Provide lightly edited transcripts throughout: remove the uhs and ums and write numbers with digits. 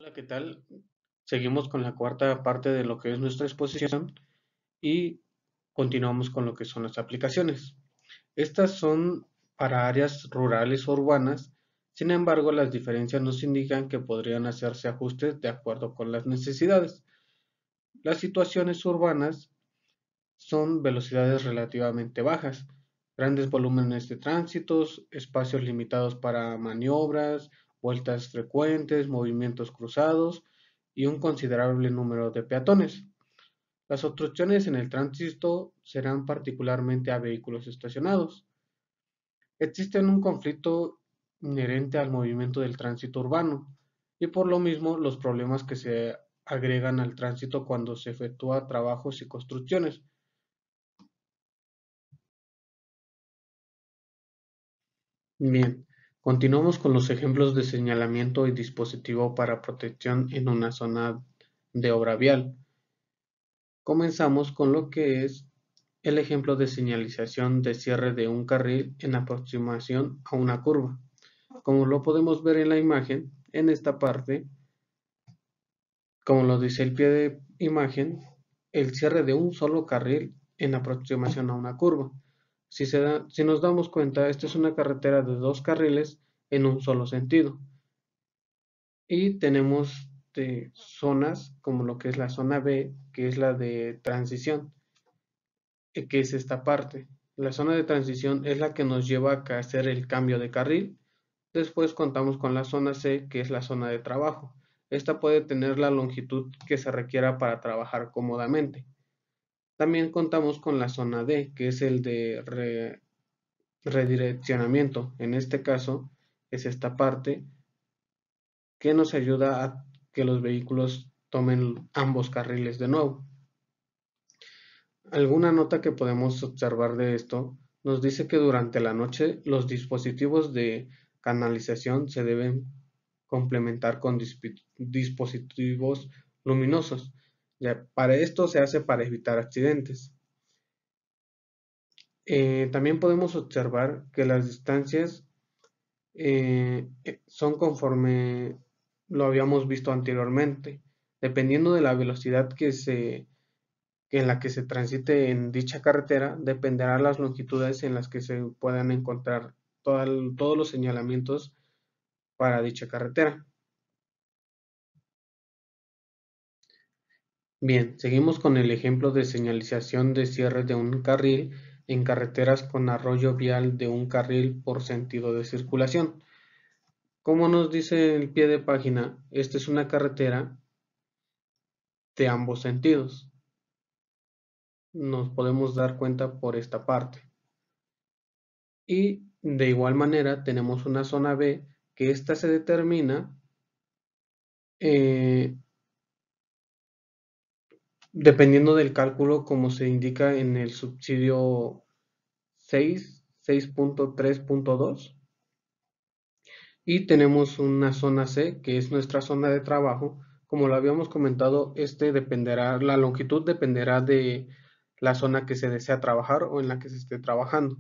Hola, ¿qué tal? Seguimos con la cuarta parte de lo que es nuestra exposición y continuamos con lo que son las aplicaciones. Estas son para áreas rurales o urbanas, sin embargo, las diferencias nos indican que podrían hacerse ajustes de acuerdo con las necesidades. Las situaciones urbanas son velocidades relativamente bajas, grandes volúmenes de tránsitos, espacios limitados para maniobras, vueltas frecuentes, movimientos cruzados y un considerable número de peatones. Las obstrucciones en el tránsito serán particularmente a vehículos estacionados. Existe un conflicto inherente al movimiento del tránsito urbano y por lo mismo los problemas que se agregan al tránsito cuando se efectúa trabajos y construcciones. Bien, continuamos con los ejemplos de señalamiento y dispositivo para protección en una zona de obra vial. Comenzamos con lo que es el ejemplo de señalización de cierre de un carril en aproximación a una curva. Como lo podemos ver en la imagen, en esta parte, como lo dice el pie de imagen, el cierre de un solo carril en aproximación a una curva. Si nos damos cuenta, esta es una carretera de dos carriles en un solo sentido. Y tenemos zonas como lo que es la zona B, que es la de transición, que es esta parte. La zona de transición es la que nos lleva a hacer el cambio de carril. Después contamos con la zona C, que es la zona de trabajo. Esta puede tener la longitud que se requiera para trabajar cómodamente. También contamos con la zona D, que es el de redireccionamiento. En este caso es esta parte que nos ayuda a que los vehículos tomen ambos carriles de nuevo. Alguna nota que podemos observar de esto nos dice que durante la noche los dispositivos de canalización se deben complementar con dispositivos luminosos. Ya, para esto se hace para evitar accidentes. También podemos observar que las distancias son conforme lo habíamos visto anteriormente. Dependiendo de la velocidad en la que se transite en dicha carretera, dependerá las longitudes en las que se puedan encontrar todos los señalamientos para dicha carretera. Bien, seguimos con el ejemplo de señalización de cierre de un carril en carreteras con arroyo vial de un carril por sentido de circulación. Como nos dice el pie de página, esta es una carretera de ambos sentidos. Nos podemos dar cuenta por esta parte. Y de igual manera tenemos una zona B que esta se determina eh, dependiendo del cálculo como se indica en el subsidio 6.3.2. Y tenemos una zona C que es nuestra zona de trabajo. Como lo habíamos comentado, la longitud dependerá de la zona que se desea trabajar o en la que se esté trabajando.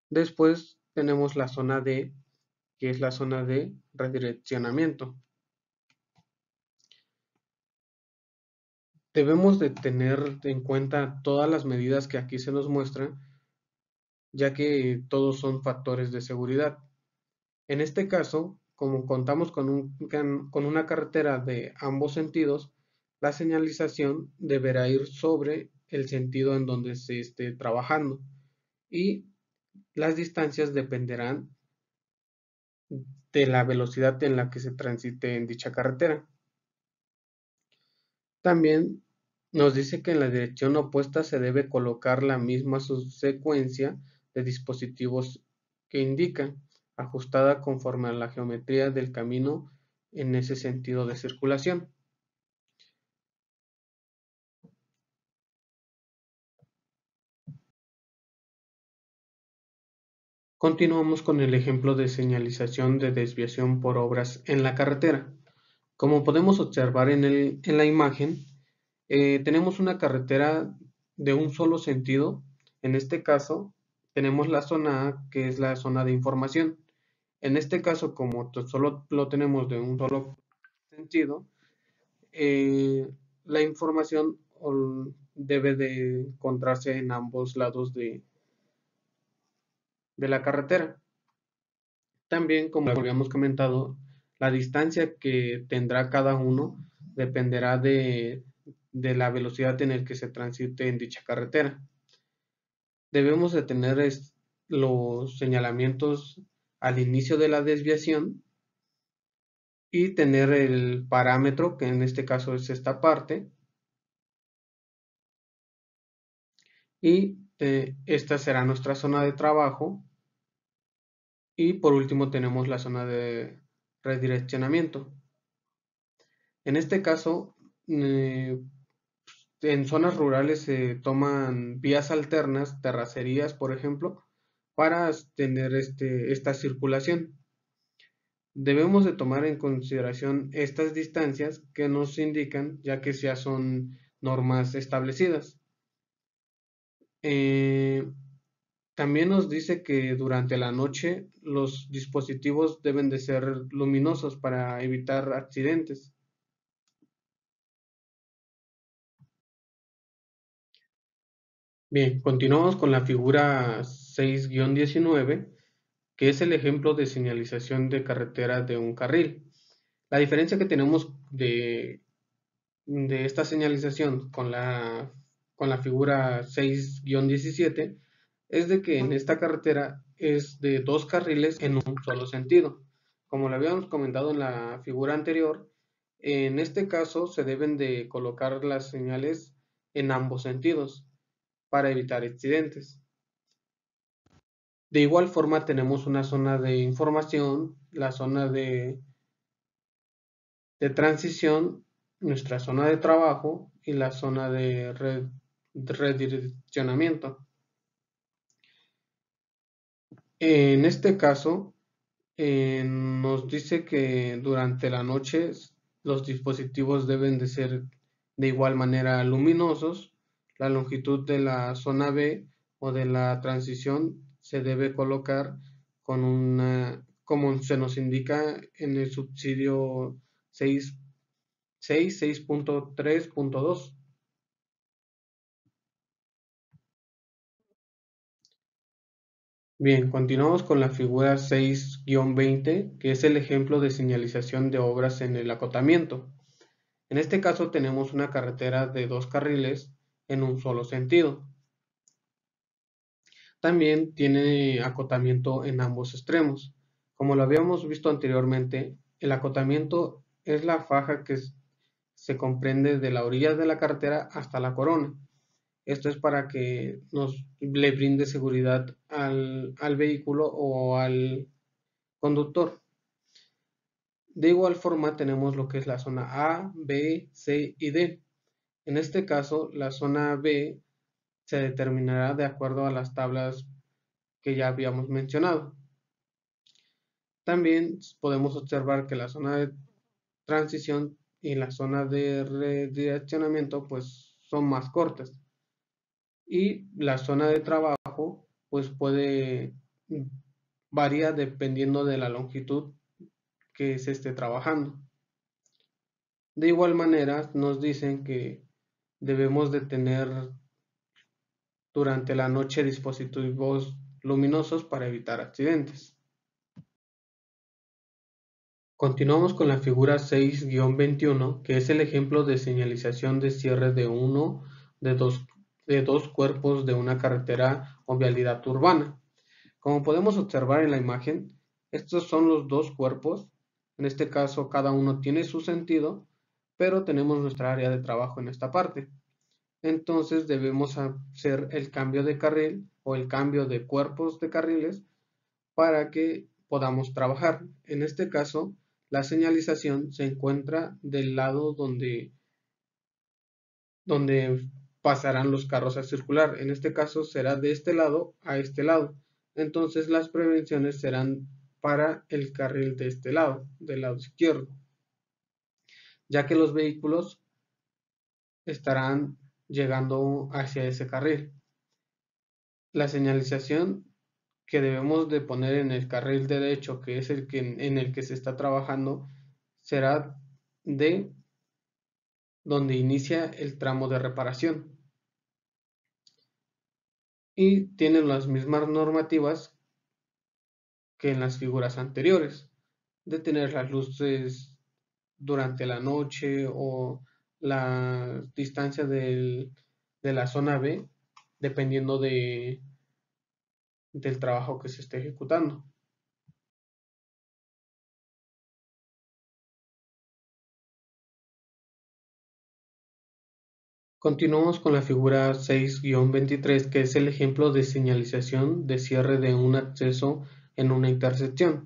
Después tenemos la zona D, que es la zona de redireccionamiento. Debemos de tener en cuenta todas las medidas que aquí se nos muestran, ya que todos son factores de seguridad. En este caso, como contamos con una carretera de ambos sentidos, la señalización deberá ir sobre el sentido en donde se esté trabajando y las distancias dependerán de la velocidad en la que se transite en dicha carretera. También nos dice que en la dirección opuesta se debe colocar la misma subsecuencia de dispositivos que indican, ajustada conforme a la geometría del camino en ese sentido de circulación. Continuamos con el ejemplo de señalización de desviación por obras en la carretera. Como podemos observar en la imagen, tenemos una carretera de un solo sentido. En este caso, tenemos la zona A, que es la zona de información. En este caso, como solo lo tenemos de un solo sentido, la información debe de encontrarse en ambos lados de la carretera. También, como habíamos comentado, la distancia que tendrá cada uno dependerá de la velocidad en el que se transite en dicha carretera. Debemos de tener los señalamientos al inicio de la desviación y tener el parámetro, que en este caso es esta parte, y esta será nuestra zona de trabajo. Y por último tenemos la zona de redireccionamiento. En este caso, en zonas rurales se toman vías alternas, terracerías, por ejemplo, para tener esta circulación. Debemos de tomar en consideración estas distancias que nos indican, ya que ya son normas establecidas. También nos dice que durante la noche los dispositivos deben de ser luminosos para evitar accidentes. Bien, continuamos con la figura 6-19, que es el ejemplo de señalización de carretera de un carril. La diferencia que tenemos de esta señalización con la figura 6-17 es de que en esta carretera es de dos carriles en un solo sentido. Como lo habíamos comentado en la figura anterior, en este caso se deben de colocar las señales en ambos sentidos para evitar accidentes. De igual forma tenemos una zona de información, la zona de transición, nuestra zona de trabajo y la zona de redireccionamiento. En este caso, nos dice que durante la noche los dispositivos deben de ser de igual manera luminosos. La longitud de la zona B o de la transición se debe colocar con como se nos indica en el subsidio 6.3.2. Bien, continuamos con la figura 6-20, que es el ejemplo de señalización de obras en el acotamiento. En este caso tenemos una carretera de dos carriles en un solo sentido. También tiene acotamiento en ambos extremos. Como lo habíamos visto anteriormente, el acotamiento es la faja que se comprende de la orilla de la carretera hasta la corona. Esto es para que le brinde seguridad al vehículo o al conductor. De igual forma tenemos lo que es la zona A, B, C y D. En este caso, la zona B se determinará de acuerdo a las tablas que ya habíamos mencionado. También podemos observar que la zona de transición y la zona de redireccionamiento pues son más cortas. Y la zona de trabajo pues varía dependiendo de la longitud que se esté trabajando. De igual manera nos dicen que debemos de tener durante la noche dispositivos luminosos para evitar accidentes. Continuamos con la figura 6-21, que es el ejemplo de señalización de cierre de uno de dos cuerpos de una carretera o vialidad urbana. Como podemos observar en la imagen, estos son los dos cuerpos. En este caso, cada uno tiene su sentido, pero tenemos nuestra área de trabajo en esta parte. Entonces debemos hacer el cambio de carril o el cambio de cuerpos de carriles para que podamos trabajar. En este caso, la señalización se encuentra del lado donde pasarán los carros a circular. En este caso será de este lado a este lado. Entonces las prevenciones serán para el carril de este lado, del lado izquierdo, ya que los vehículos estarán llegando hacia ese carril. La señalización que debemos de poner en el carril derecho, que es en el que se está trabajando, será D, donde inicia el tramo de reparación. Y tienen las mismas normativas que en las figuras anteriores, de tener las luces durante la noche o la distancia de la zona B, dependiendo del trabajo que se esté ejecutando. Continuamos con la figura 6-23, que es el ejemplo de señalización de cierre de un acceso en una intersección.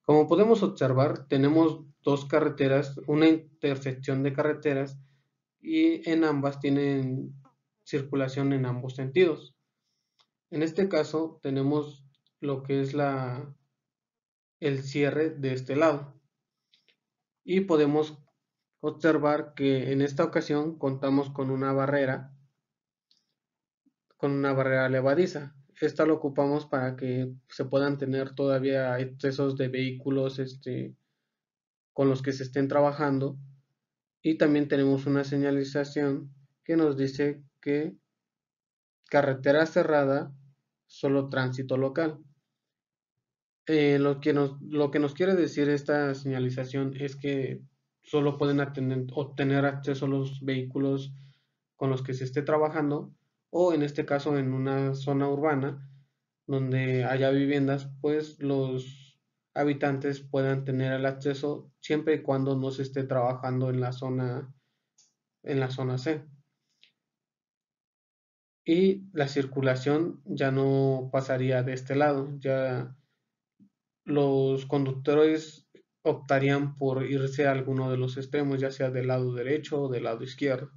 Como podemos observar, tenemos dos carreteras, una intersección de carreteras, y en ambas tienen circulación en ambos sentidos. En este caso tenemos lo que es el cierre de este lado, y podemos observar que en esta ocasión contamos con una barrera levadiza. Esta lo ocupamos para que se puedan tener todavía excesos de vehículos con los que se estén trabajando, y también tenemos una señalización que nos dice que carretera cerrada, solo tránsito local. Lo que nos quiere decir esta señalización es que solo pueden obtener acceso a los vehículos con los que se esté trabajando, o en este caso en una zona urbana donde haya viviendas, pues los habitantes puedan tener el acceso siempre y cuando no se esté trabajando en la zona C. Y la circulación ya no pasaría de este lado, ya los conductores optarían por irse a alguno de los extremos, ya sea del lado derecho o del lado izquierdo.